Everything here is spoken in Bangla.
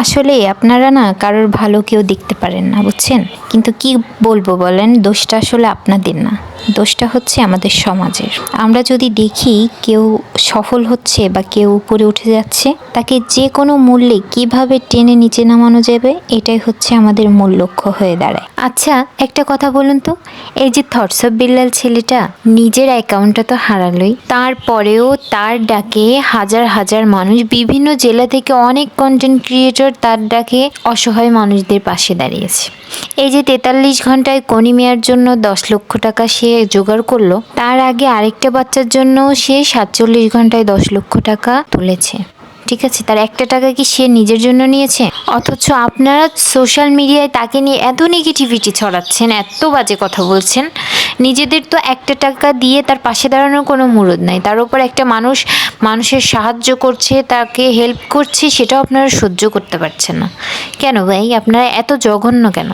আসলে আপনারা না কারোর ভালো কেউ দেখতে পারেন না, বুঝছেন? কিন্তু কি বলবো বলেন, দোষটা আসলে আপনাদের না, দোষটা হচ্ছে আমাদের সমাজের। আমরা যদি দেখি কেউ সফল হচ্ছে বা কেউ উপরে উঠে যাচ্ছে, তাকে যে কোনো মূল্যে কিভাবে টেনে নিচে নামানো যাবে, এটাই হচ্ছে আমাদের মূল লক্ষ্য হয়ে দাঁড়ায়। আচ্ছা, একটা কথা বলুন তো, এই যে থটস অফ বিল্লাল ছেলেটা নিজের অ্যাকাউন্টটা তো হারালোই, তারপরেও তার ডাকে হাজার হাজার মানুষ, বিভিন্ন জেলা থেকে অনেক কন্টেন্ট ক্রিয়েটর তার ডাকে অসহায় মানুষদের পাশে দাঁড়িয়েছে। এই যে 43 ঘন্টায় কনি মিয়ার জন্য 10 লক্ষ টাকা সে জোগাড় করলো, তার আগে আরেকটা বাচ্চার জন্য সে 47 ঘন্টায় 10 লক্ষ টাকা তুলেছে। ঠিক আছে, তার একটা টাকা কি সে নিজের জন্য নিয়েছে? অথচ আপনারা সোশ্যাল মিডিয়ায় তাকে নিয়ে এত নেগেটিভিটি ছড়াচ্ছেন, এত বাজে কথা বলছেন। নিজেদের তো একটা টাকা দিয়ে তার পাশে দাঁড়ানোর কোনো মুরদ নাই, তার উপর একটা মানুষের সাহায্য করছে, তাকে হেল্প করছে, সেটাও আপনারা সহ্য করতে পারছেন না কেন ভাই? আপনারা এত জঘন্য কেন?